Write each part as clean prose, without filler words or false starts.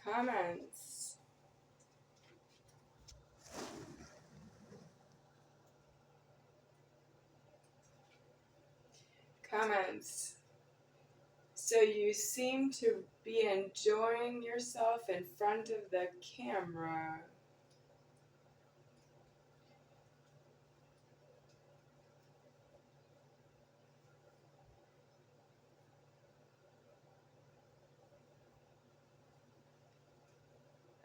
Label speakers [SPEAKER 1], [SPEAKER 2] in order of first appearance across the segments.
[SPEAKER 1] Comments. Comments. So you seem to be enjoying yourself in front of the camera.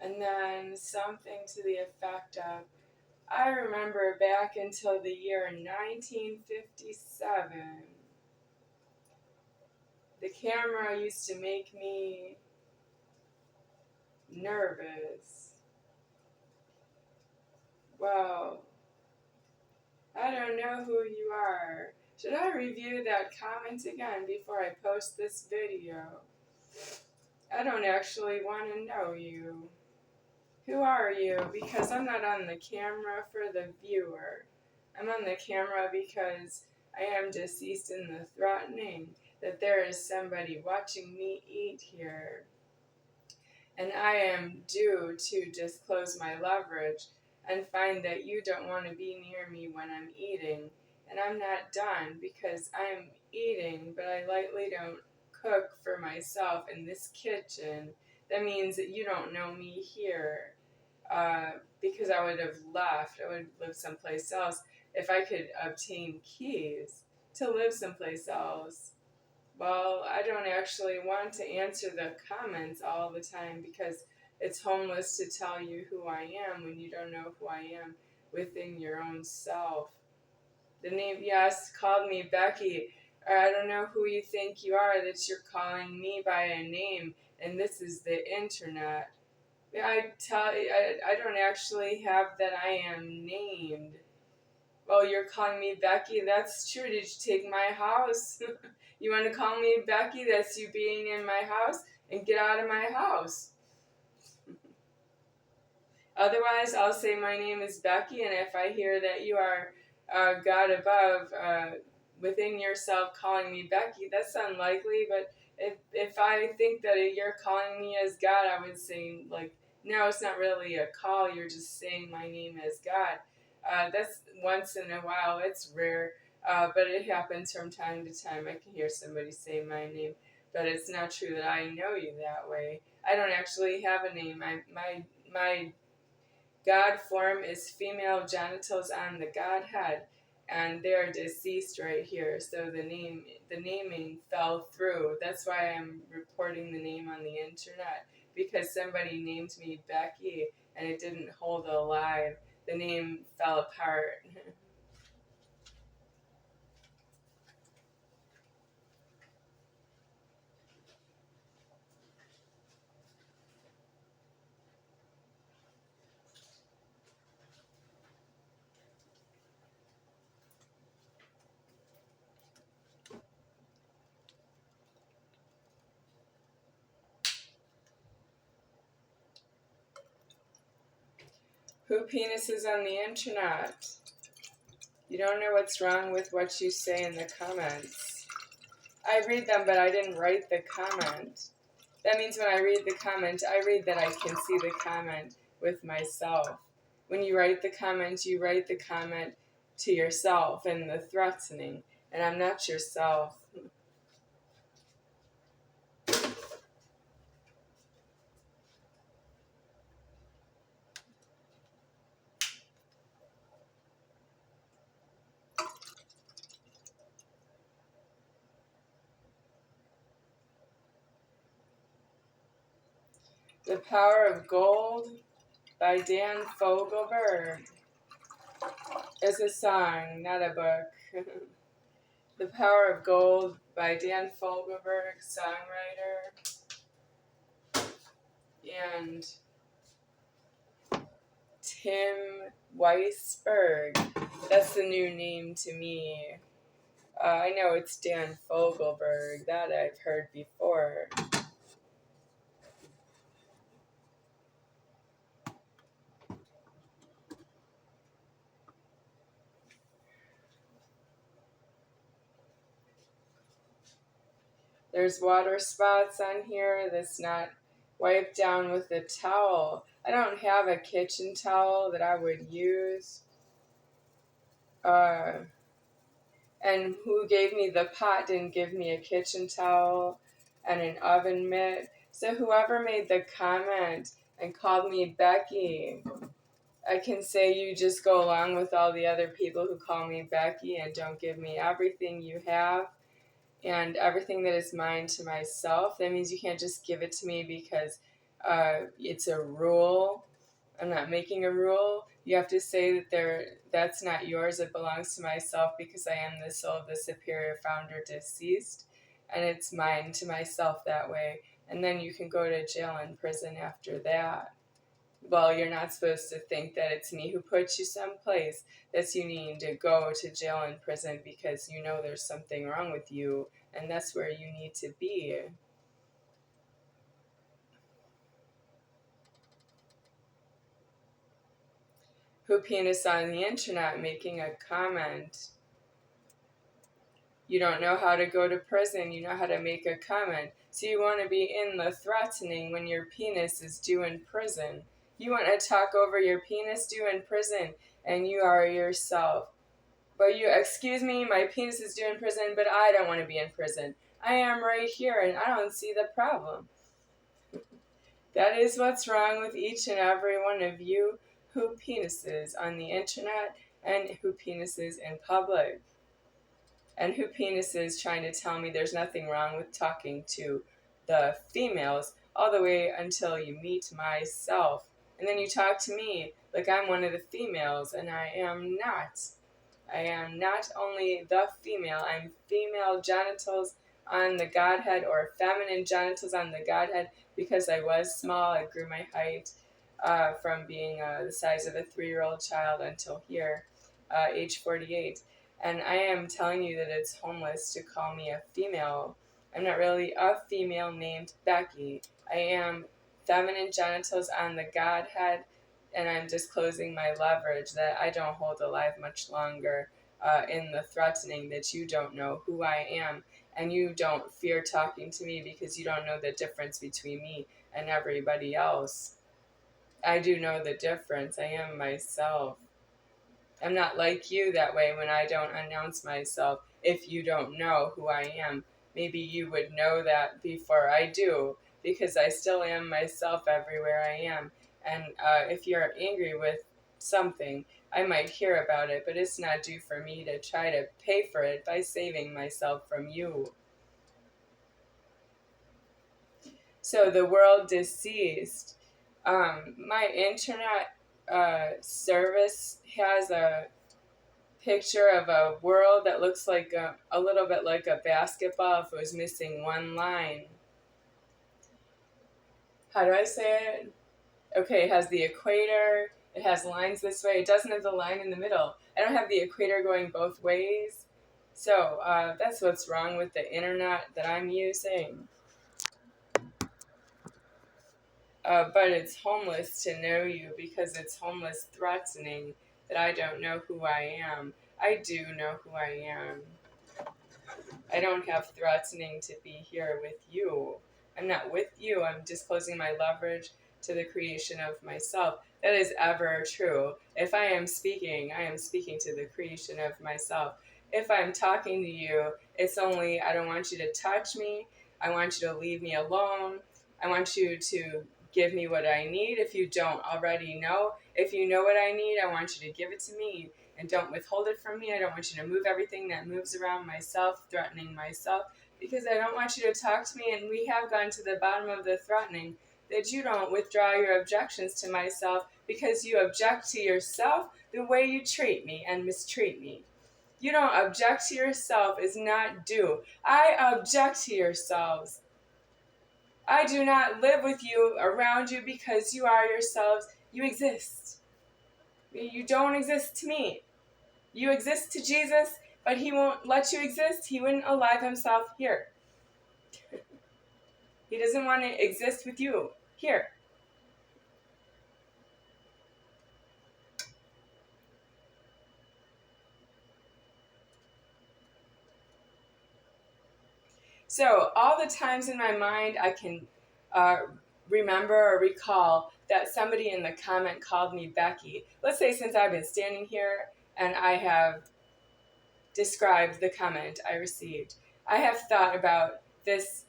[SPEAKER 1] And then something to the effect of, I remember back until the year 1957, the camera used to make me nervous. Well, I don't know who you are. Should I review that comment again before I post this video? I don't actually want to know you. Who are you? Because I'm not on the camera for the viewer. I'm on the camera because I am deceased in the threatening that there is somebody watching me eat here. And I am due to disclose my leverage and find that you don't want to be near me when I'm eating. And I'm not done because I'm eating, but I lightly don't cook for myself in this kitchen. That means that you don't know me here. Because I would have left. I would live someplace else if I could obtain keys to live someplace else. Well, I don't actually want to answer the comments all the time because it's homeless to tell you who I am when you don't know who I am within your own self. The name, yes, called me Becky. I don't know who you think you are that you're calling me by a name, and this is the internet. I don't actually have that I am named. Well, you're calling me Becky. That's true. Did you take my house? You want to call me Becky? That's you being in my house? And get out of my house. Otherwise, I'll say my name is Becky, and if I hear that you are God above within yourself calling me Becky, that's unlikely. But if I think that you're calling me as God, I would say, like, no, it's not really a call. You're just saying my name as God. That's once in a while. It's rare, but it happens from time to time. I can hear somebody say my name, but it's not true that I know you that way. I don't actually have a name. My God form is female genitals on the Godhead, and they are deceased right here. So the naming fell through. That's why I'm reporting the name on the internet, because somebody named me Becky and it didn't hold alive. The name fell apart. Who penises on the internet? You don't know what's wrong with what you say in the comments. I read them, but I didn't write the comment. That means when I read the comment, I read that I can see the comment with myself. When you write the comment, you write the comment to yourself and the threatening, and I'm not yourself. The Power of Gold by Dan Fogelberg is a song, not a book. The Power of Gold by Dan Fogelberg, songwriter. And Tim Weisberg. That's the new name to me. I know it's Dan Fogelberg. That I've heard before. There's water spots on here. That's not wipe down with a towel. I don't have a kitchen towel that I would use. And who gave me the pot didn't give me a kitchen towel and an oven mitt. So whoever made the comment and called me Becky, I can say you just go along with all the other people who call me Becky and don't give me everything you have and everything that is mine to myself. That means you can't just give it to me because it's a rule. I'm not making a rule. You have to say that that's not yours. It belongs to myself because I am the soul of the superior founder deceased, and it's mine to myself that way. And then you can go to jail and prison after that. Well, you're not supposed to think that it's me who put you someplace. That's you need to go to jail and prison because you know there's something wrong with you, and that's where you need to be. Who penis on the internet making a comment. You don't know how to go to prison, you know how to make a comment. So you want to be in the threatening when your penis is due in prison. You want to talk over your penis due in prison, and you are yourself. But you, excuse me, my penis is due in prison, but I don't want to be in prison. I am right here, and I don't see the problem. That is what's wrong with each and every one of you who penises on the internet and who penises in public. And who penises trying to tell me there's nothing wrong with talking to the females all the way until you meet myself. And then you talk to me like I'm one of the females, and I am not. I am not only the female, I'm female genitals on the Godhead, or feminine genitals on the Godhead, because I was small. I grew my height from being the size of a 3-year-old child until here, age 48. And I am telling you that it's homeless to call me a female. I'm not really a female named Becky. I am feminine genitals on the Godhead, and I'm disclosing my leverage that I don't hold alive much longer in the threatening that you don't know who I am, and you don't fear talking to me because you don't know the difference between me and everybody else. I do know the difference. I am myself. I'm not like you that way when I don't announce myself. If you don't know who I am, maybe you would know that before I do, because I still am myself everywhere I am. And if you're angry with something, I might hear about it, but it's not due for me to try to pay for it by saving myself from you. So the world deceased. My internet service has a picture of a world that looks like a little bit like a basketball if it was missing one line. How do I say it? Okay, it has the equator, it has lines this way, it doesn't have the line in the middle. I don't have the equator going both ways. So that's what's wrong with the internet that I'm using. But it's homeless to know you because it's homeless threatening that I don't know who I am. I do know who I am. I don't have threatening to be here with you. I'm not with you. I'm disclosing my leverage to the creation of myself. That is ever true. If I am speaking to the creation of myself. If I'm talking to you, it's only I don't want you to touch me. I want you to leave me alone. I want you to give me what I need if you don't already know. If you know what I need, I want you to give it to me. And don't withhold it from me. I don't want you to move everything that moves around myself, threatening myself, because I don't want you to talk to me. And we have gone to the bottom of the threatening that you don't withdraw your objections to myself because you object to yourself the way you treat me and mistreat me. You don't object to yourself is not due. I object to yourselves. I do not live with you, around you, because you are yourselves. You exist. You don't exist to me. You exist to Jesus, but he won't let you exist. He wouldn't alive himself here. He doesn't want to exist with you here. So all the times in my mind I can remember or recall that somebody in the comment called me Becky. Let's say since I've been standing here and I have described the comment I received, I have thought about this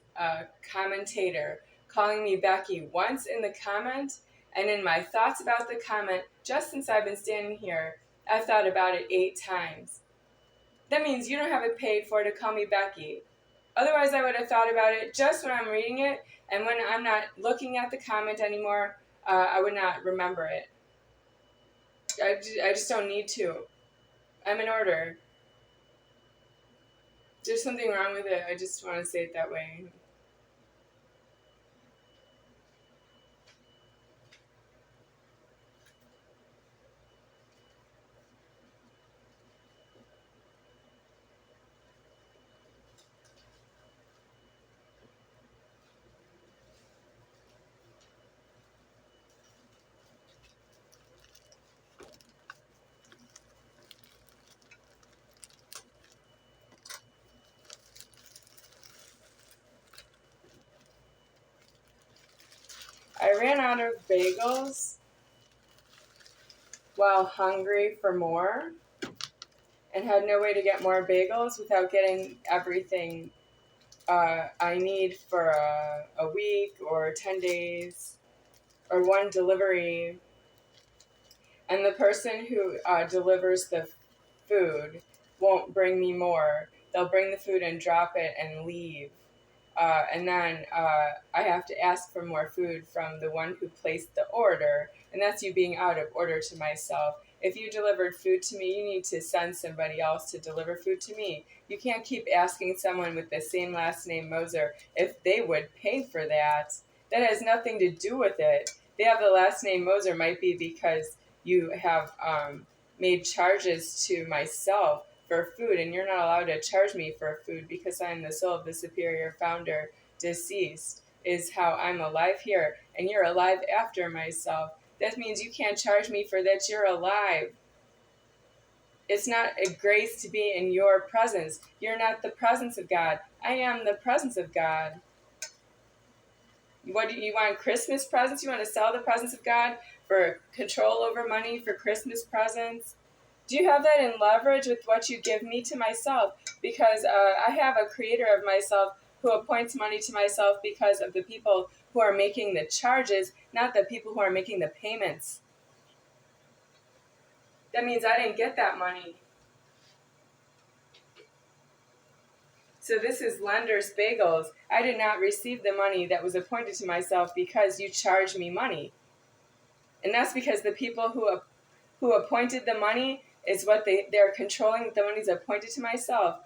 [SPEAKER 1] commentator calling me Becky once in the comment, and in my thoughts about the comment, just since I've been standing here, I've thought about it 8 times. That means you don't have it paid for to call me Becky. Otherwise, I would have thought about it just when I'm reading it, and when I'm not looking at the comment anymore, I would not remember it. I just don't need to. I'm in order. There's something wrong with it. I just want to say it that way. I ran out of bagels while hungry for more and had no way to get more bagels without getting everything I need for a week or 10 days or one delivery. And the person who delivers the food won't bring me more. They'll bring the food and drop it and leave. And then I have to ask for more food from the one who placed the order, and that's you being out of order to myself. If you delivered food to me, you need to send somebody else to deliver food to me. You can't keep asking someone with the same last name, Moser, if they would pay for that. That has nothing to do with it. They have the last name Moser might be because you have made charges to myself for food, and you're not allowed to charge me for food because I'm the soul of the superior founder deceased, is how I'm alive here, and you're alive after myself. That means you can't charge me for that. You're alive. It's not a grace to be in your presence. You're not the presence of God. I am the presence of God. What do you want? Christmas presents? You want to sell the presence of God for control over money for Christmas presents? Do you have that in leverage with what you give me to myself? Because I have a creator of myself who appoints money to myself because of the people who are making the charges, not the people who are making the payments. That means I didn't get that money. So this is Lender's Bagels. I did not receive the money that was appointed to myself because you charged me money. And that's because the people who appointed the money is what they're controlling. The money's appointed to myself.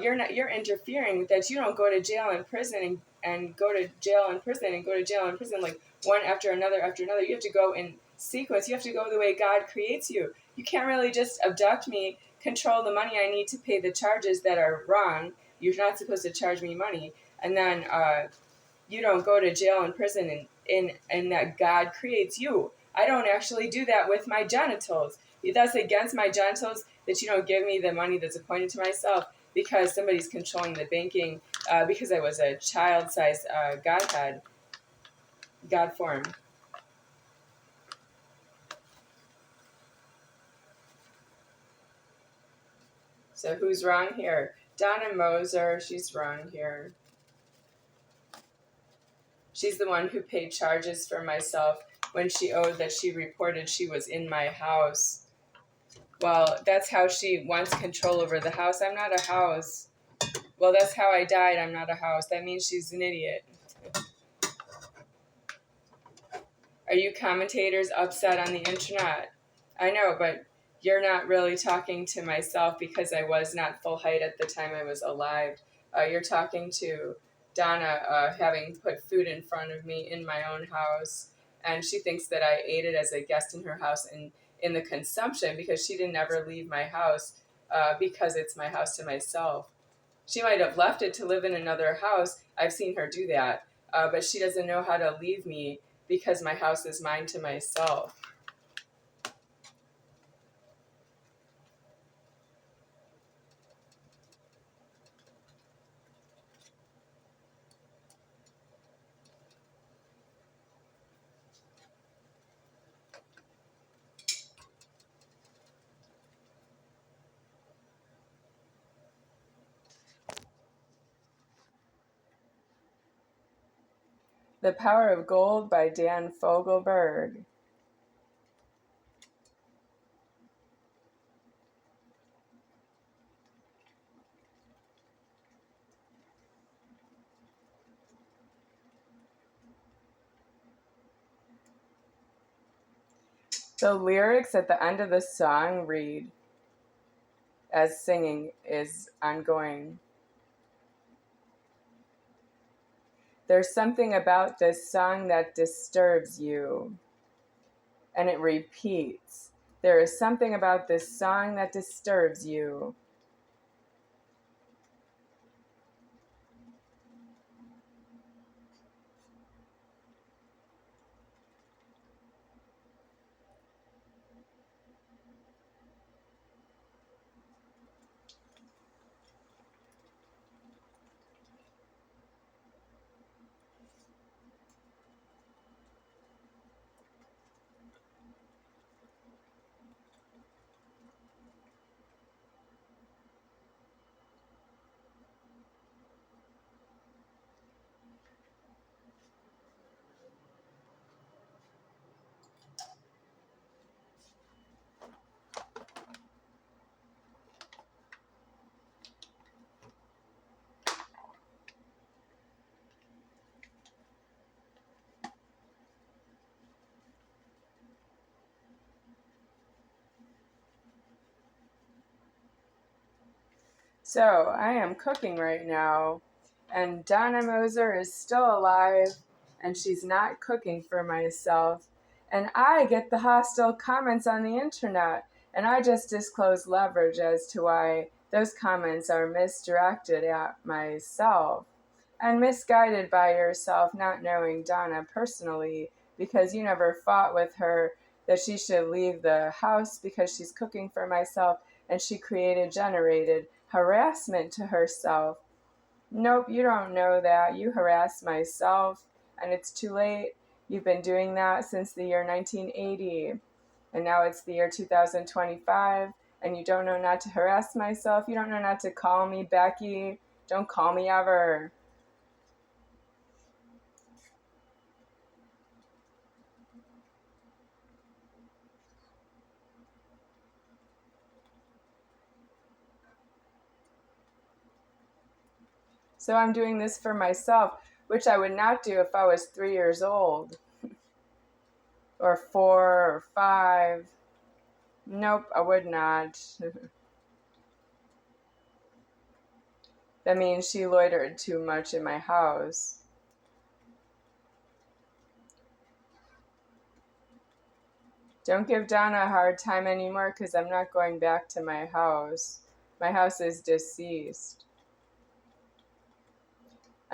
[SPEAKER 1] You're interfering with that. You don't go to jail and prison and go to jail and prison and go to jail and prison like one after another after another. You have to go in sequence. You have to go the way God creates you. You can't really just abduct me, control the money I need to pay the charges that are wrong. You're not supposed to charge me money, and then you don't go to jail and prison and that God creates you. I don't actually do that with my genitals. That's against my genitals that you don't give me the money that's appointed to myself because somebody's controlling the banking because I was a child-sized Godhead, God form. So who's wrong here? Donna Moser, she's wrong here. She's the one who paid charges for myself when she owed that she reported she was in my house. Well, that's how she wants control over the house. I'm not a house. Well, that's how I died. I'm not a house. That means she's an idiot. Are you commentators upset on the internet? I know, but you're not really talking to myself because I was not full height at the time I was alive. You're talking to Donna having put food in front of me in my own house, and she thinks that I ate it as a guest in her house and in the consumption because she didn't ever leave my house because it's my house to myself. She might have left it to live in another house. I've seen her do that, but she doesn't know how to leave me because my house is mine to myself. The Power of Gold by Dan Fogelberg. The lyrics at the end of the song read, as singing is ongoing, "There's something about this song that disturbs you." And it repeats, "There is something about this song that disturbs you." So I am cooking right now, and Donna Moser is still alive, and she's not cooking for myself. And I get the hostile comments on the internet, and I just disclose leverage as to why those comments are misdirected at myself and misguided by yourself, not knowing Donna personally, because you never fought with her that she should leave the house because she's cooking for myself, and she generated harassment to herself. Nope, you don't know that. You harass myself, and it's too late. You've been doing that since the year 1980, and now it's the year 2025, and you don't know not to harass myself. You don't know not to call me Becky. Don't call me ever. So I'm doing this for myself, which I would not do if I was 3 years old, or 4 or 5. Nope, I would not. That means she loitered too much in my house. Don't give Donna a hard time anymore, because I'm not going back to my house. My house is deceased.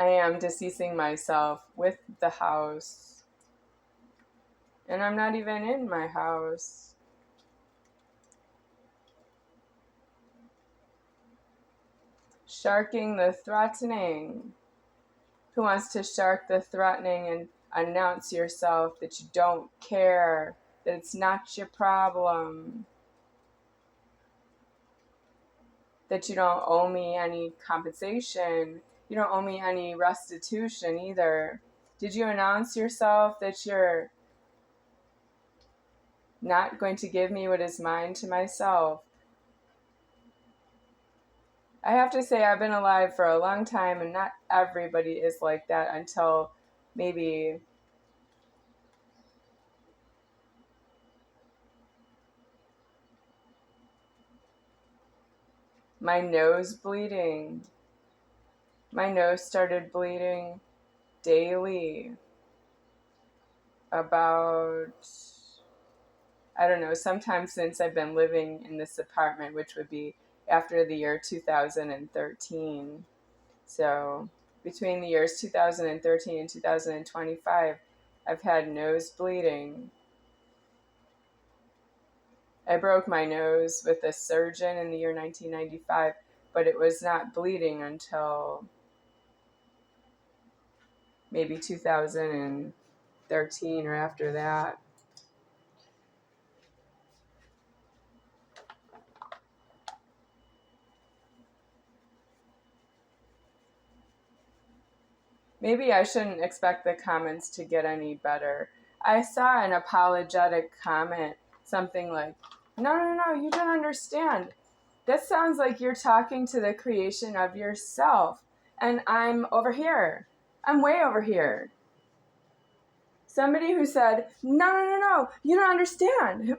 [SPEAKER 1] I am deceasing myself with the house. And I'm not even in my house. Sharking the threatening. Who wants to shark the threatening and announce yourself that you don't care, that it's not your problem, that you don't owe me any compensation, you don't owe me any restitution either? Did you announce yourself that you're not going to give me what is mine to myself? I have to say, I've been alive for a long time, and not everybody is like that until maybe my nose bleeding. My nose started bleeding daily about, I don't know, sometime since I've been living in this apartment, which would be after the year 2013. So between the years 2013 and 2025, I've had nose bleeding. I broke my nose with a surgeon in the year 1995, but it was not bleeding until maybe 2013 or after that. Maybe I shouldn't expect the comments to get any better. I saw an apologetic comment, something like, no, you don't understand. This sounds like you're talking to the creation of yourself, and I'm over here. I'm way over here. Somebody who said, no, you don't understand.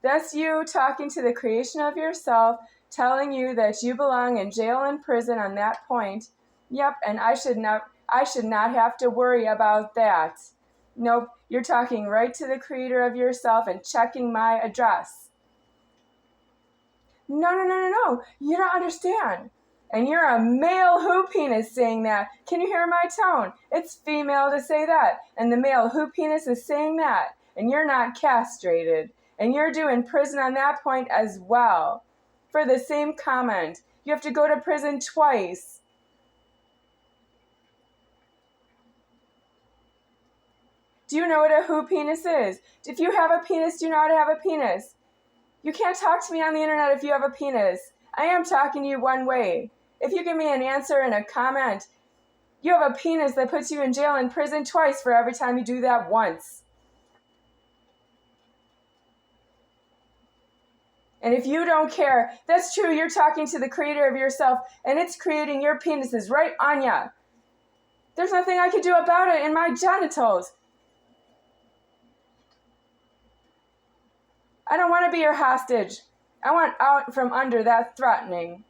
[SPEAKER 1] That's you talking to the creation of yourself, telling you that you belong in jail and prison on that point. Yep, and I should not have to worry about that. Nope, you're talking right to the creator of yourself and checking my address. No, you don't understand. And you're a male who penis saying that. Can you hear my tone? It's female to say that. And the male who penis is saying that. And you're not castrated. And you're doing prison on that point as well. For the same comment. You have to go to prison twice. Do you know what a who penis is? If you have a penis, do you know how to have a penis? You can't talk to me on the internet if you have a penis. I am talking to you one way. If you give me an answer in a comment, you have a penis that puts you in jail and prison twice for every time you do that once. And if you don't care, that's true, you're talking to the creator of yourself, and it's creating your penises right on ya. There's nothing I can do about it in my genitals. I don't want to be your hostage. I want out from under that threatening.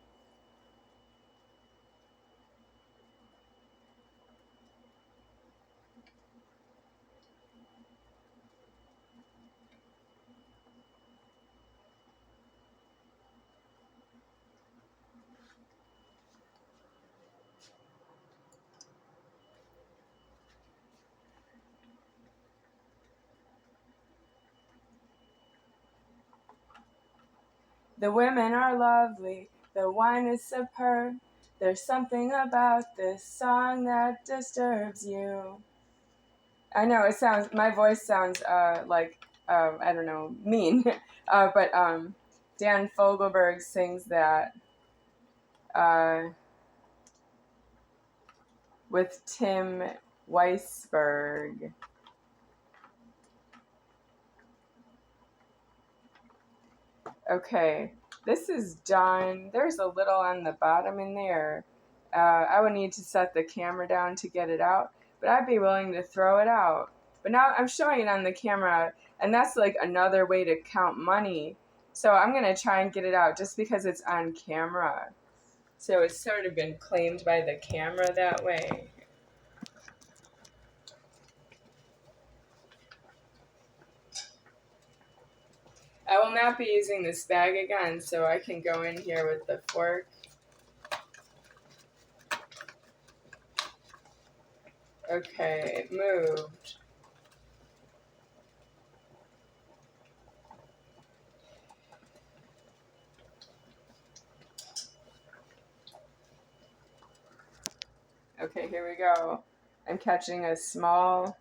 [SPEAKER 1] The women are lovely, the wine is superb. There's something about this song that disturbs you. I know my voice sounds like, I don't know, mean. But Dan Fogelberg sings that with Tim Weisberg. Okay, this is done. There's a little on the bottom in there. I would need to set the camera down to get it out, but I'd be willing to throw it out. But now I'm showing it on the camera, and that's like another way to count money. So I'm going to try and get it out just because it's on camera. So it's sort of been claimed by the camera that way. I will not be using this bag again, so I can go in here with the fork. Okay, it moved. Okay, here we go. I'm catching a small...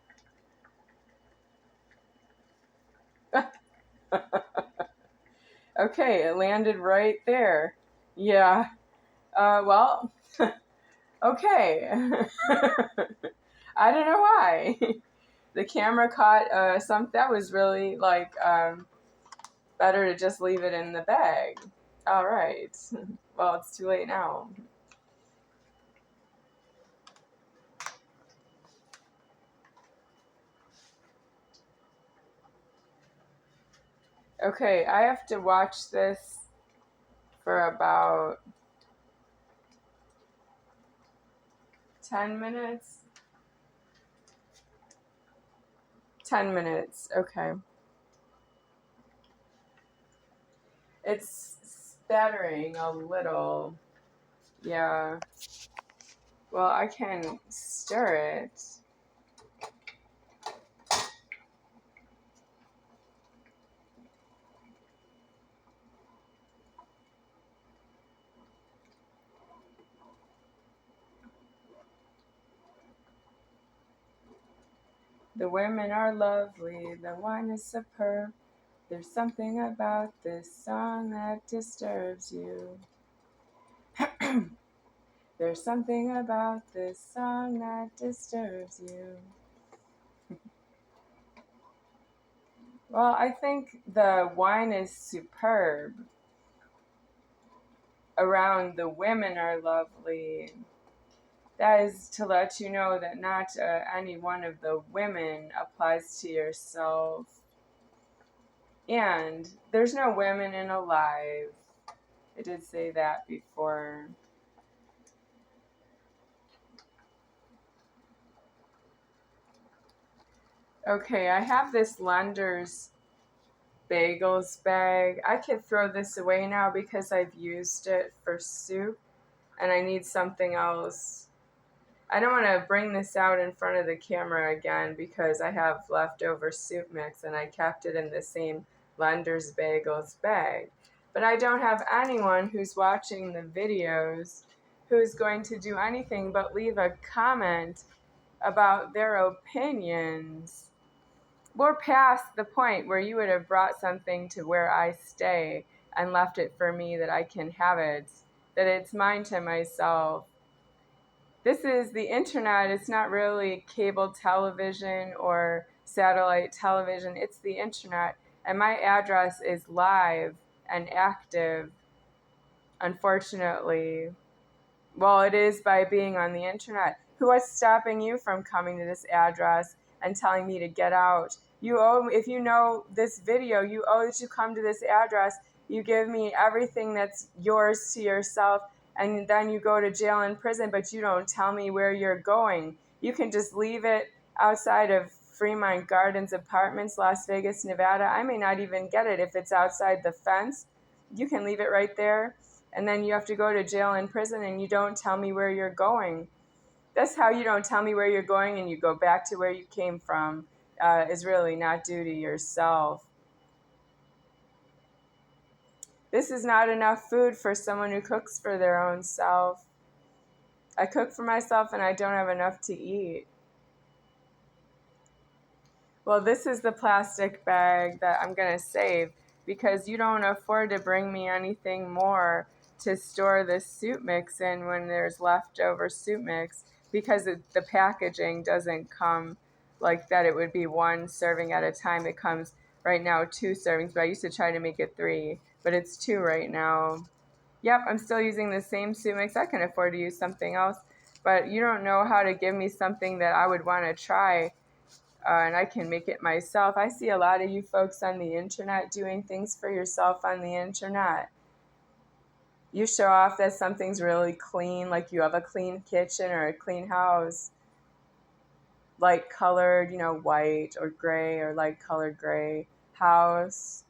[SPEAKER 1] Okay, it landed right there. Yeah. Well, okay. I don't know why. The camera caught that was really like better to just leave it in the bag. All right. Well, it's too late now. Okay, I have to watch this for about 10 minutes. 10 minutes, okay. It's spattering a little. Yeah. Well, I can stir it. The women are lovely, the wine is superb. There's something about this song that disturbs you. There's something about this song that disturbs you. Well, I think the wine is superb. Around the women are lovely. That is to let you know that not any one of the women applies to yourself. And there's no women in alive. I did say that before. Okay, I have this Lender's bagels bag. I could throw this away now because I've used it for soup and I need something else. I don't want to bring this out in front of the camera again because I have leftover soup mix and I kept it in the same Lender's bagels bag. But I don't have anyone who's watching the videos who's going to do anything but leave a comment about their opinions. We're past the point where you would have brought something to where I stay and left it for me that I can have it, that it's mine to myself. This is the internet. It's not really cable television or satellite television. It's the internet. And my address is live and active, unfortunately. Well, it is by being on the internet. Who is stopping you from coming to this address and telling me to get out? You owe, if you know this video, you owe that you come to this address. You give me everything that's yours to yourself, and then you go to jail and prison, but you don't tell me where you're going. You can just leave it outside of Fremont Gardens Apartments, Las Vegas, Nevada. I may not even get it if it's outside the fence. You can leave it right there. And then you have to go to jail and prison and you don't tell me where you're going. That's how you don't tell me where you're going and you go back to where you came from, is really not due to yourself. This is not enough food for someone who cooks for their own self. I cook for myself and I don't have enough to eat. Well, this is the plastic bag that I'm going to save because you don't afford to bring me anything more to store this soup mix in when there's leftover soup mix because the packaging doesn't come like that. It would be one serving at a time. It comes right now 2 servings, but I used to try to make it 3, but it's 2 right now. Yep, I'm still using the same soup mix. I can afford to use something else, but you don't know how to give me something that I would want to try. And I can make it myself. I see a lot of you folks on the internet doing things for yourself on the internet. You show off that something's really clean, like you have a clean kitchen or a clean house, light colored, white or gray or light colored gray house.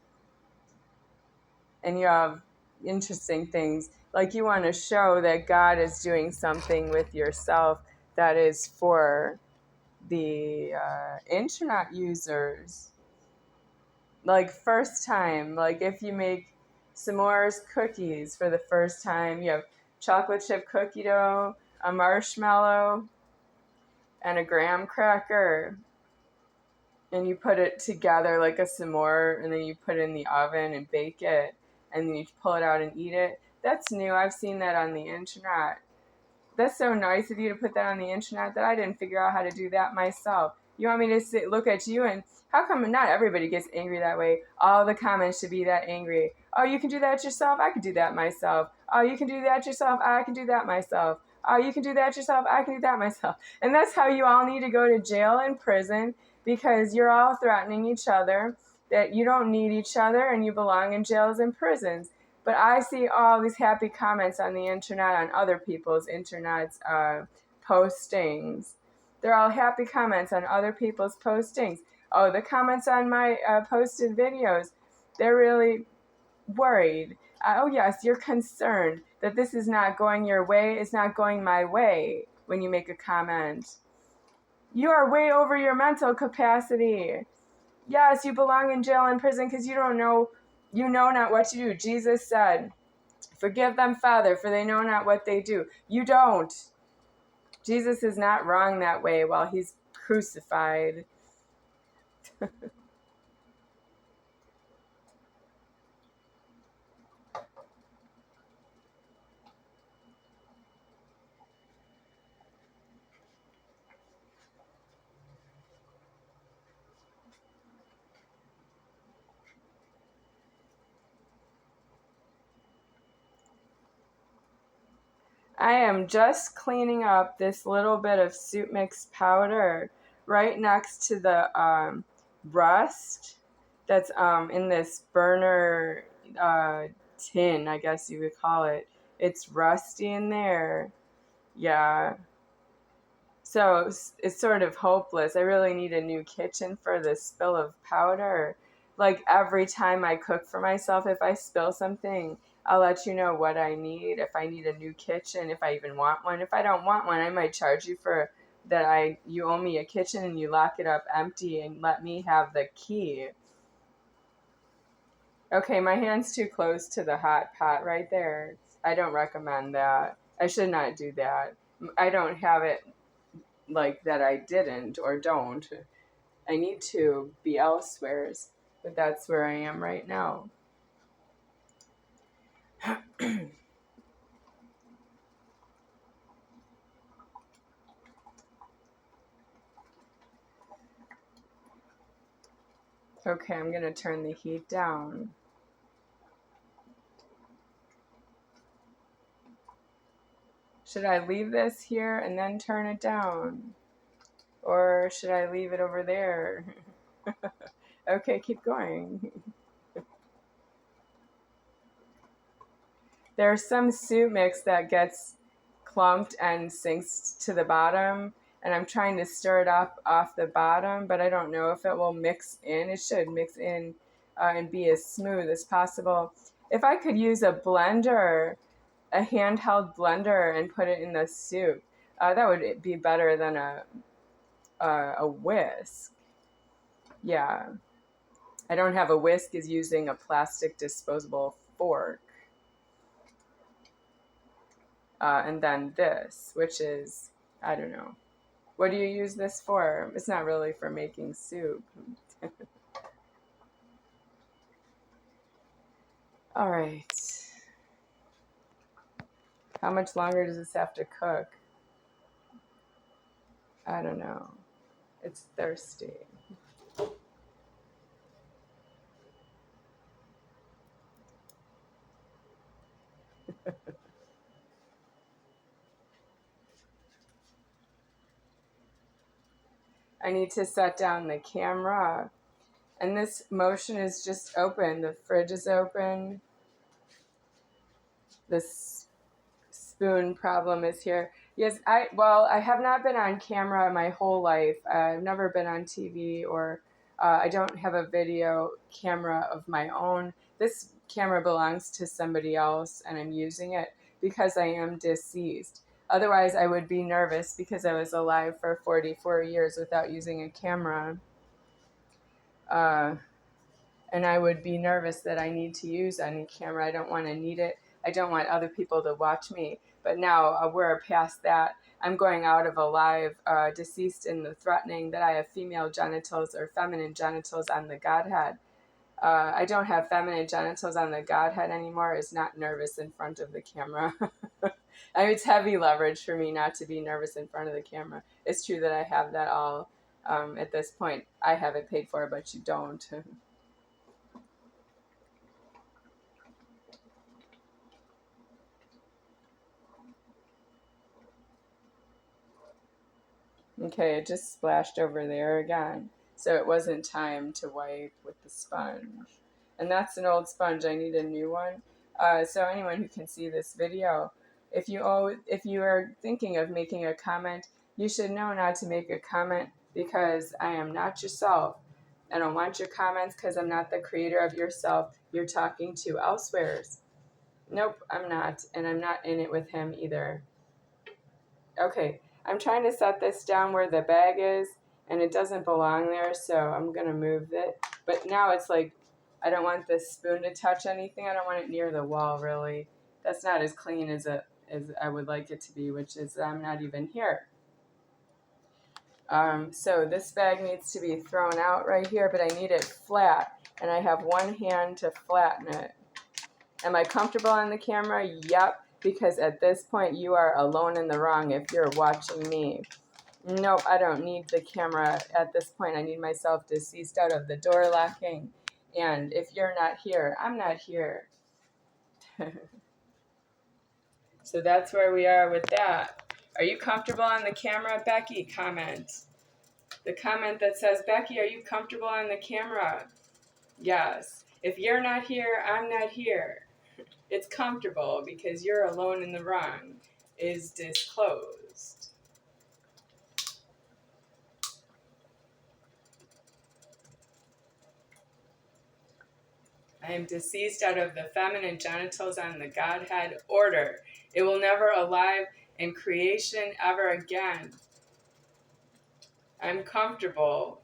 [SPEAKER 1] And you have interesting things. Like you want to show that God is doing something with yourself that is for the internet users. Like first time, like if you make s'mores cookies for the first time, you have chocolate chip cookie dough, a marshmallow, and a graham cracker. And you put it together like a s'more, and then you put it in the oven and bake it, and then you pull it out and eat it. That's new. I've seen that on the internet. That's so nice of you to put that on the internet that I didn't figure out how to do that myself. You want me to look at you and how come not everybody gets angry that way? All the comments should be that angry. Oh, you can do that yourself? I can do that myself. Oh, you can do that yourself? I can do that myself. Oh, you can do that yourself? I can do that myself. And that's how you all need to go to jail and prison because you're all threatening each other that you don't need each other and you belong in jails and prisons. But I see all these happy comments on the internet, on other people's internet postings. They're all happy comments on other people's postings. Oh, the comments on my posted videos, they're really worried. Oh, yes, you're concerned that this is not going your way, it's not going my way when you make a comment. You are way over your mental capacity. Yes, you belong in jail and prison because you know not what to do. Jesus said, forgive them, Father, for they know not what they do. You don't. Jesus is not wrong that way while he's crucified. I am just cleaning up this little bit of soup mix powder right next to the rust that's in this burner tin, I guess you would call it. It's rusty in there. Yeah. So it's sort of hopeless. I really need a new kitchen for this spill of powder. Like every time I cook for myself, if I spill something, I'll let you know what I need. If I need a new kitchen, if I even want one. If I don't want one, I might charge you for that. You owe me a kitchen and you lock it up empty and let me have the key. Okay, my hand's too close to the hot pot right there. I don't recommend that. I should not do that. I don't have it like that I didn't or don't. I need to be elsewhere, but that's where I am right now. Okay, I'm going to turn the heat down. Should I leave this here and then turn it down? Or should I leave it over there? Okay, keep going. There's some soup mix that gets clumped and sinks to the bottom, and I'm trying to stir it up off the bottom, but I don't know if it will mix in. It should mix in and be as smooth as possible. If I could use a blender, a handheld blender, and put it in the soup, that would be better than a whisk. Yeah. I don't have a whisk, is using a plastic disposable fork. And then this, which is, I don't know. What do you use this for? It's not really for making soup. All right. How much longer does this have to cook? I don't know. It's thirsty. I need to set down the camera. And this motion is just open. The fridge is open. This spoon problem is here. Yes, I have not been on camera my whole life. I've never been on TV, or I don't have a video camera of my own. This camera belongs to somebody else, and I'm using it because I am deceased. Otherwise, I would be nervous because I was alive for 44 years without using a camera. And I would be nervous that I need to use any camera. I don't want to need it. I don't want other people to watch me. But now we're past that. I'm going out of alive, deceased in the threatening that I have female genitals or feminine genitals on the Godhead. I don't have feminine genitals on the Godhead anymore. Is not nervous in front of the camera. I mean, it's heavy leverage for me not to be nervous in front of the camera. It's true that I have that all at this point. I have it paid for, but you don't. Okay, it just splashed over there again. So it wasn't time to wipe with the sponge. And that's an old sponge. I need a new one. So anyone who can see this video, if you are thinking of making a comment, you should know not to make a comment because I am not yourself. I don't want your comments because I'm not the creator of yourself you're talking to elsewhere. Nope, I'm not. And I'm not in it with him either. Okay, I'm trying to set this down where the bag is, and it doesn't belong there, so I'm going to move it. But now it's like, I don't want this spoon to touch anything. I don't want it near the wall, really. That's not as clean as I would like it to be, which is I'm not even here. So this bag needs to be thrown out right here, but I need it flat, and I have one hand to flatten it. Am I comfortable on the camera? Yep, because at this point you are alone in the wrong if you're watching me. Nope, I don't need the camera at this point. I need myself deceased out of the door locking. And if you're not here, I'm not here. So that's where we are with that. Are you comfortable on the camera, Becky? Comment. The comment that says, Becky, are you comfortable on the camera? Yes. If you're not here, I'm not here. It's comfortable because you're alone in the wrong is disclosed. I am deceased out of the feminine genitals on the Godhead order. It will never alive in creation ever again. I'm comfortable.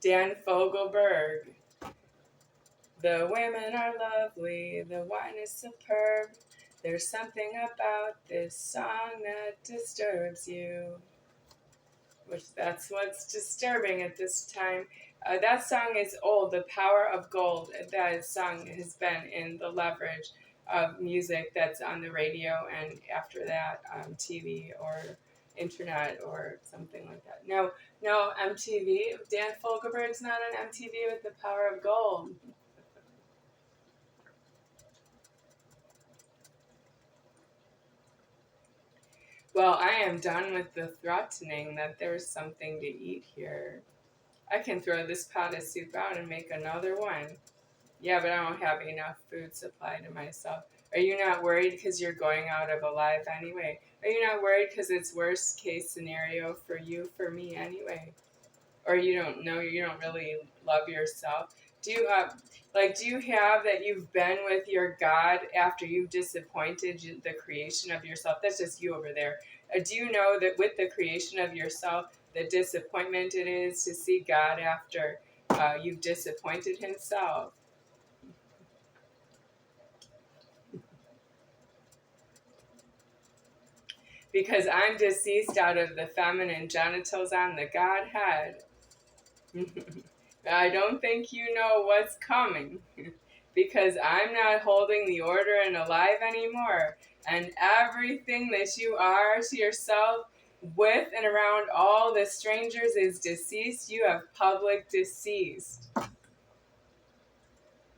[SPEAKER 1] Dan Fogelberg. The women are lovely, the wine is superb. There's something about this song that disturbs you. Which that's what's disturbing at this time. That song is old, The Power of Gold. That song has been in the leverage of music that's on the radio and after that TV or internet or something like that. No, MTV. Dan Fogelberg's not on MTV with The Power of Gold. Well, I am done with the threatening that there's something to eat here. I can throw this pot of soup out and make another one. Yeah, but I don't have enough food supply to myself. Are you not worried because you're going out of alive anyway? Are you not worried because it's worst case scenario for you, for me anyway? Or you don't know, you don't really love yourself? Do you have that you've been with your God after you've disappointed the creation of yourself? That's just you over there. Do you know that with the creation of yourself, the disappointment it is to see God after you've disappointed himself? Because I'm deceased out of the feminine genitals on the Godhead. I don't think you know what's coming. Because I'm not holding the order and alive anymore. And everything that you are to yourself with and around all the strangers is deceased. You have public deceased.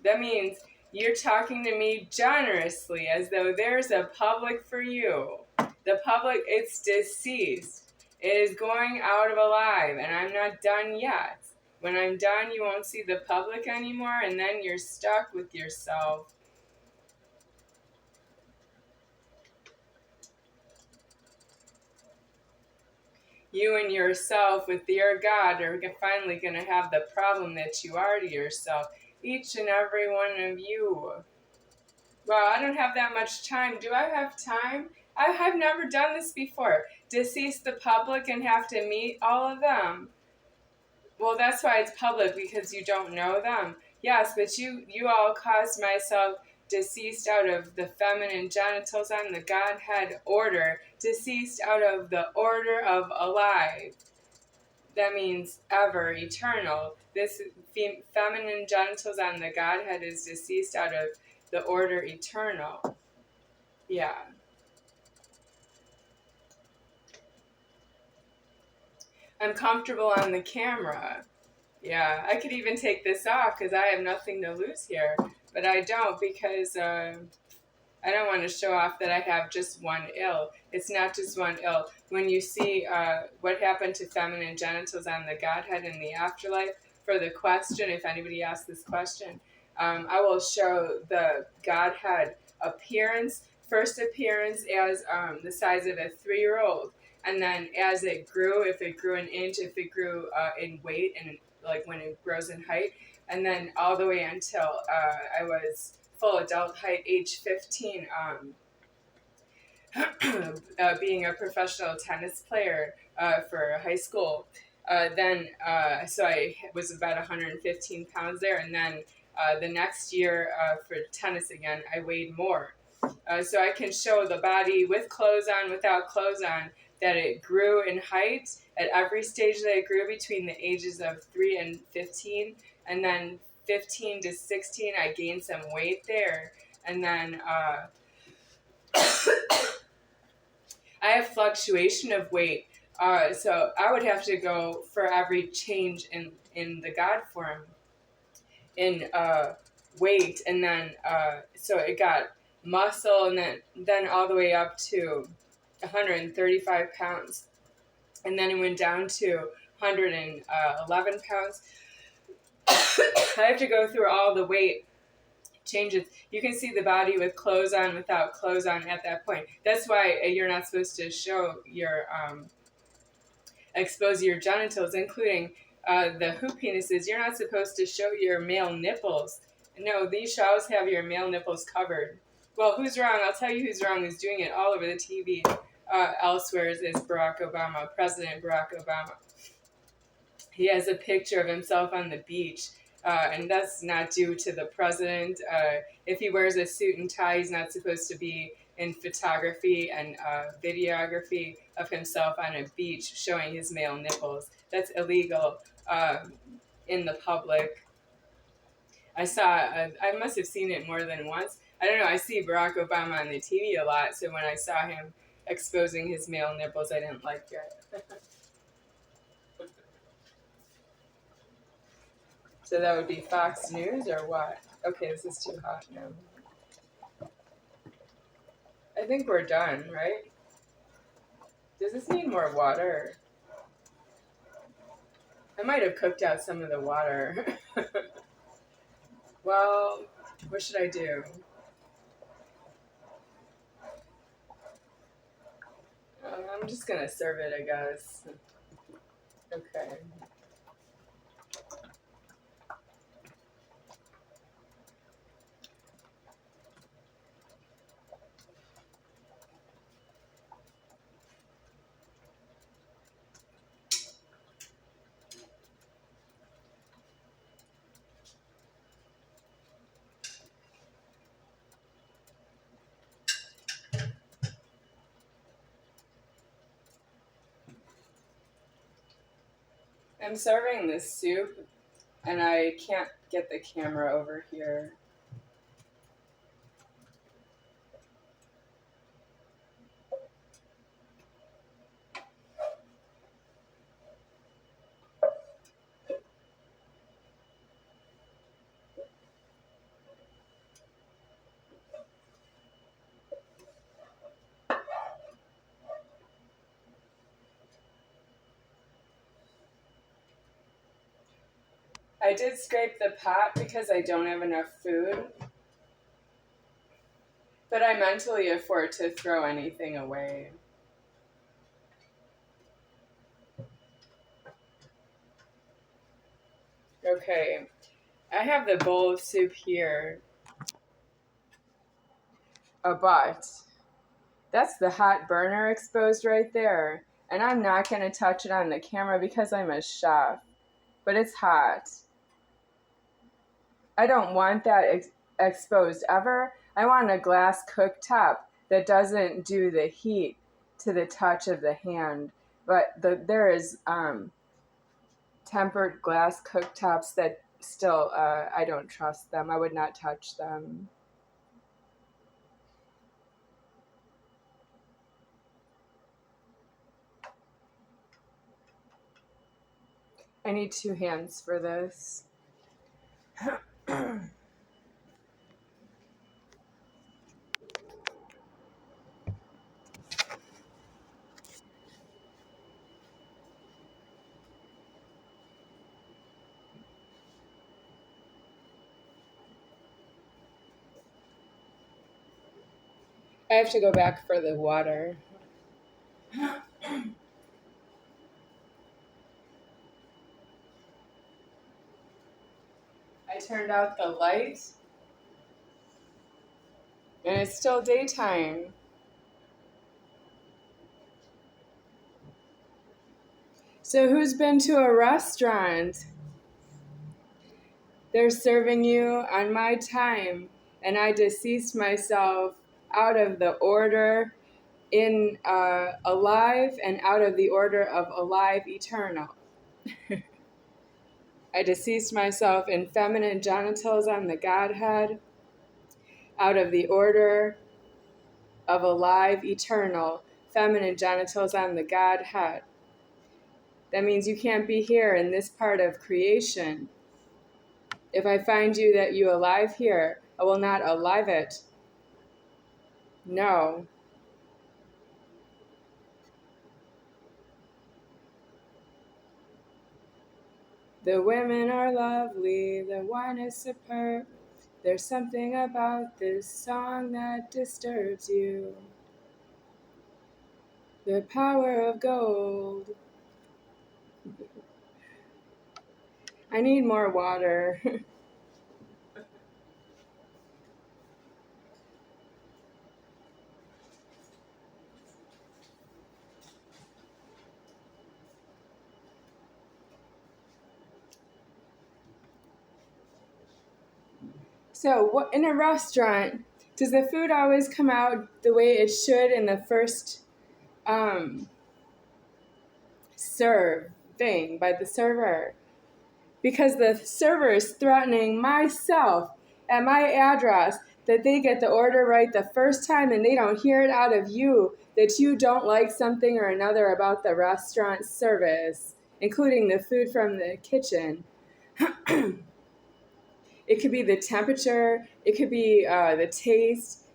[SPEAKER 1] That means you're talking to me generously as though there's a public for you. The public, it's deceased. It is going out of alive, and I'm not done yet. When I'm done, you won't see the public anymore, and then you're stuck with yourself. You and yourself with your God are finally going to have the problem that you are to yourself. Each and every one of you. Well, I don't have that much time. Do I have time? I've never done this before. Decease the public and have to meet all of them. Well, that's why it's public, because you don't know them. Yes, but you all caused myself deceased out of the feminine genitals on the Godhead order, deceased out of the order of alive. That means ever, eternal. This feminine genitals on the Godhead is deceased out of the order eternal. Yeah. I'm comfortable on the camera. Yeah, I could even take this off because I have nothing to lose here. But I don't, because I don't want to show off that I have just one ill. It's not just one ill. When you see what happened to feminine genitals on the Godhead in the afterlife, for the question, if anybody asks this question, I will show the Godhead appearance, first appearance as the size of a 3-year-old. And then as it grew, if it grew an inch, if it grew in weight, and like when it grows in height, and then all the way until I was full adult height, age 15, being a professional tennis player for high school. So I was about 115 pounds there, and then the next year for tennis again, I weighed more. So I can show the body with clothes on, without clothes on, that it grew in height at every stage that it grew between the ages of 3 and 15. And then 15 to 16, I gained some weight there. And then I have fluctuation of weight So I would have to go for every change in the God form in weight, and then so it got muscle, and then all the way up to 135 pounds, and then it went down to 111 pounds. I have to go through all the weight changes. You can see the body with clothes on, without clothes on at that point. That's why you're not supposed to show your expose your genitals, including the hoop penises. You're not supposed to show your male nipples. No, these shows have your male nipples covered. Well, who's wrong? I'll tell you who's wrong. Who's doing it all over the TV elsewhere is Barack Obama, President Barack Obama. He has a picture of himself on the beach, and that's not due to the president. If he wears a suit and tie, he's not supposed to be in photography and videography of himself on a beach showing his male nipples. That's illegal in the public. I must have seen it more than once. I don't know, I see Barack Obama on the TV a lot, so when I saw him exposing his male nipples, I didn't like it. So that would be Fox News or what? Okay, this is too hot now. I think we're done, right? Does this need more water? I might have cooked out some of the water. Well, what should I do? I'm just gonna serve it, I guess. Okay. I'm serving this soup, and I can't get the camera over here. I did scrape the pot because I don't have enough food, but I mentally afford to throw anything away. Okay, I have the bowl of soup here, but that's the hot burner exposed right there, and I'm not going to touch it on the camera because I'm a chef, but it's hot. I don't want that exposed ever. I want a glass cooktop that doesn't do the heat to the touch of the hand. But there is tempered glass cooktops that still, I don't trust them. I would not touch them. I need 2 hands for this. I have to go back for the water. I turned out the light, and it's still daytime. So who's been to a restaurant? They're serving you on my time, and I deceased myself out of the order in alive and out of the order of alive eternal. I deceased myself in feminine genitals on the Godhead, out of the order of alive eternal, feminine genitals on the Godhead. That means you can't be here in this part of creation. If I find you that you alive here, I will not alive it. No. The women are lovely, the wine is superb. There's something about this song that disturbs you. The power of gold. I need more water. So, in a restaurant, does the food always come out the way it should in the first serving by the server? Because the server is threatening myself at my address that they get the order right the first time and they don't hear it out of you that you don't like something or another about the restaurant service, including the food from the kitchen. It could be the temperature, it could be the taste.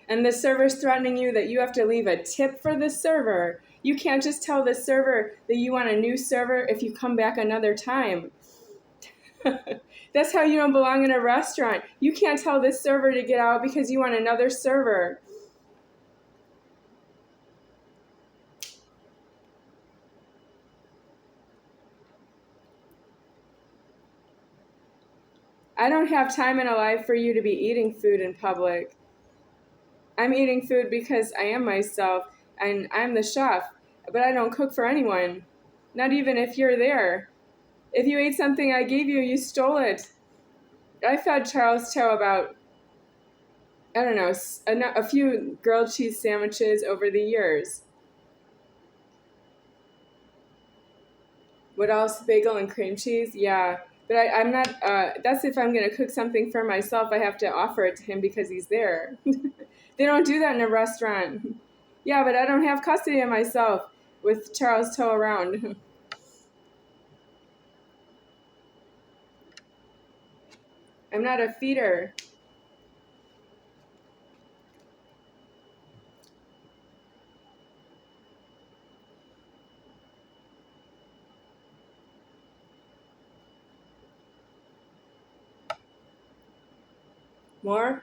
[SPEAKER 1] And the server's threatening you that you have to leave a tip for the server. You can't just tell the server that you want a new server if you come back another time. That's how you don't belong in a restaurant. You can't tell this server to get out because you want another server. I don't have time in a life for you to be eating food in public. I'm eating food because I am myself and I'm the chef, but I don't cook for anyone. Not even if you're there. If you ate something I gave you, you stole it. I fed Charles Toe about, I don't know, a few grilled cheese sandwiches over the years. What else? Bagel and cream cheese? Yeah. But I'm not, that's if I'm going to cook something for myself, I have to offer it to him because he's there. They don't do that in a restaurant. Yeah, but I don't have custody of myself with Charles Toe around. I'm not a feeder. More?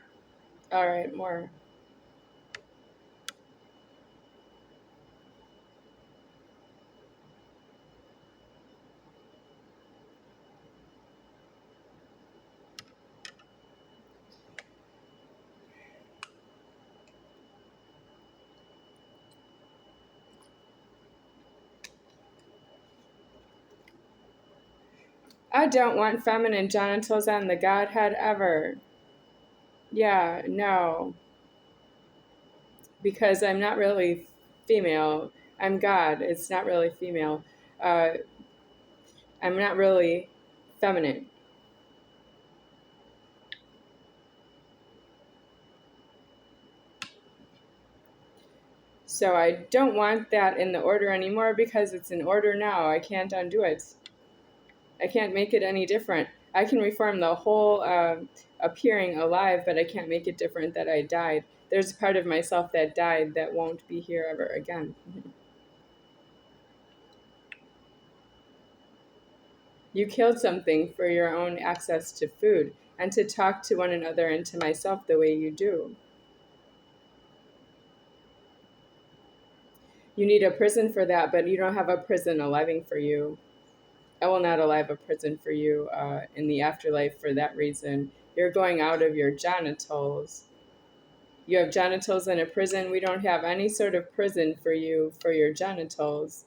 [SPEAKER 1] All right, more. I don't want feminine genitals on the Godhead ever. Yeah, no. Because I'm not really female. I'm God. It's not really female. Uh, I'm not really feminine. So I don't want that in the order anymore because it's in order now. I can't undo it. I can't make it any different. I can reform the whole appearing alive, but I can't make it different that I died. There's a part of myself that died that won't be here ever again. You killed something for your own access to food and to talk to one another and to myself the way you do. You need a prison for that, but you don't have a prison aliving for you. I will not alive a prison for you in the afterlife for that reason. You're going out of your genitals. You have genitals in a prison. We don't have any sort of prison for you for your genitals.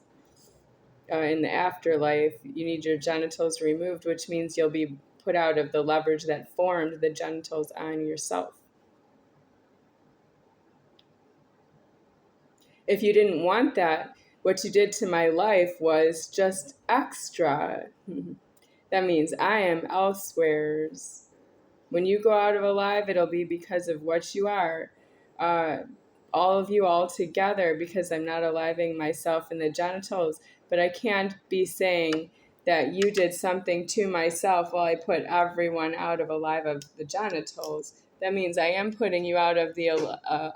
[SPEAKER 1] In the afterlife, you need your genitals removed, which means you'll be put out of the leverage that formed the genitals on yourself. If you didn't want that, what you did to my life was just extra. That means I am elsewheres. When you go out of alive, it'll be because of what you are. Uh, all of you all together, because I'm not aliving myself in the genitals, but I can't be saying that you did something to myself while I put everyone out of alive of the genitals. That means I am putting you out of the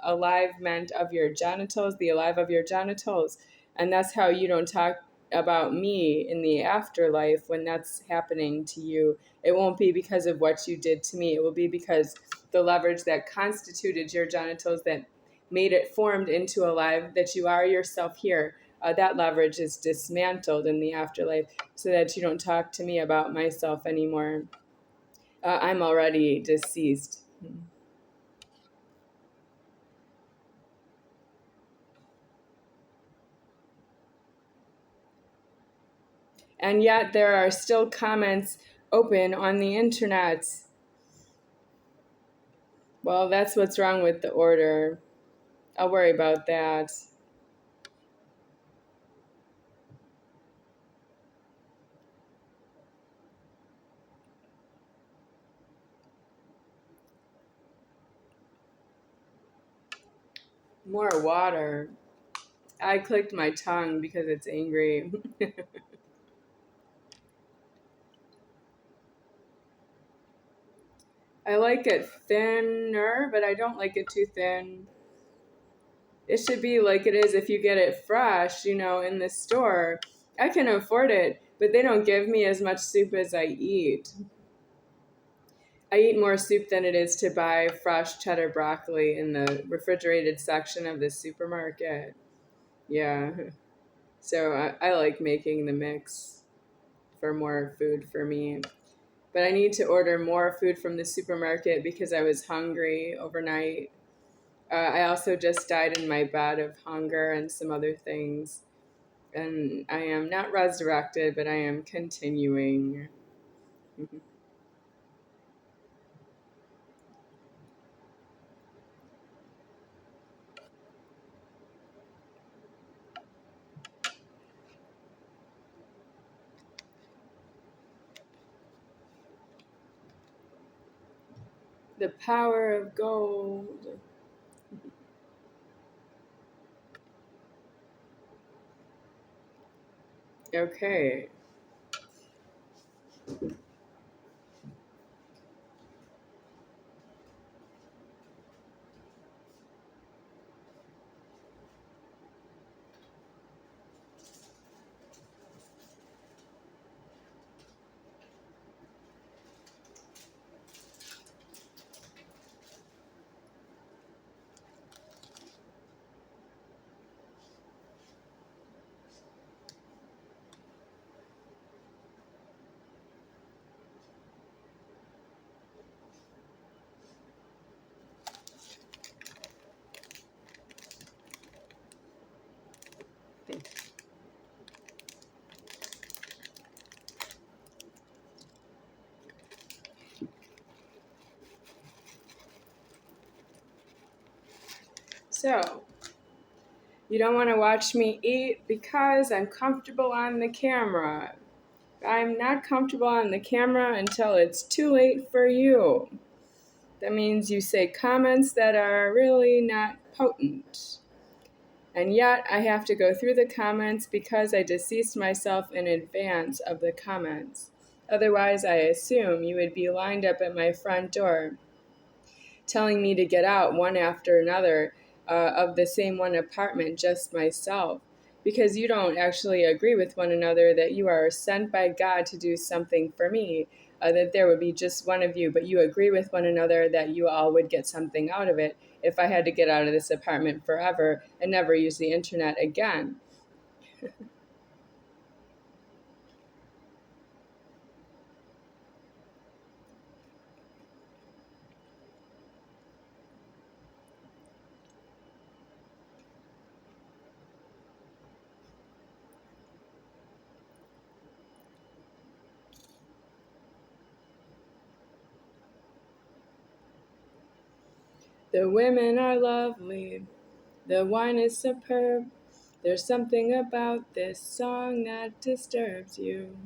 [SPEAKER 1] alivement of your genitals, the alive of your genitals. And that's how you don't talk about me in the afterlife when that's happening to you. It won't be because of what you did to me. It will be because the leverage that constituted your genitals, that made it formed into alive, that you are yourself here, that leverage is dismantled in the afterlife so that you don't talk to me about myself anymore. I'm already deceased. And yet there are still comments open on the internet. Well, that's what's wrong with the order. I'll worry about that. More water. I clicked my tongue because it's angry. I like it thinner, but I don't like it too thin. It should be like it is if you get it fresh, in the store. I can afford it, but they don't give me as much soup as I eat. I eat more soup than it is to buy fresh cheddar broccoli in the refrigerated section of the supermarket. Yeah. So I like making the mix for more food for me. But I need to order more food from the supermarket because I was hungry overnight. I also just died in my bed of hunger and some other things. And I am not resurrected, but I am continuing. The power of gold. Okay. So, you don't want to watch me eat because I'm comfortable on the camera. I'm not comfortable on the camera until it's too late for you. That means you say comments that are really not potent. And yet I have to go through the comments because I deceased myself in advance of the comments. Otherwise, I assume you would be lined up at my front door telling me to get out one after another of the same one apartment, just myself, because you don't actually agree with one another that you are sent by God to do something for me, that there would be just one of you, but you agree with one another that you all would get something out of it if I had to get out of this apartment forever and never use the internet again. The women are lovely. The wine is superb. There's something about this song that disturbs you.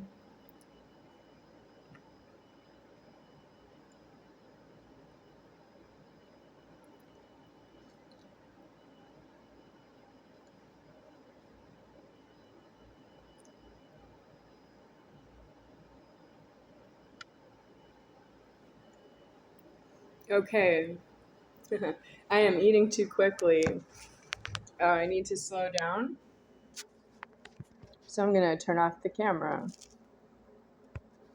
[SPEAKER 1] Okay. I am eating too quickly. I need to slow down. So I'm going to turn off the camera.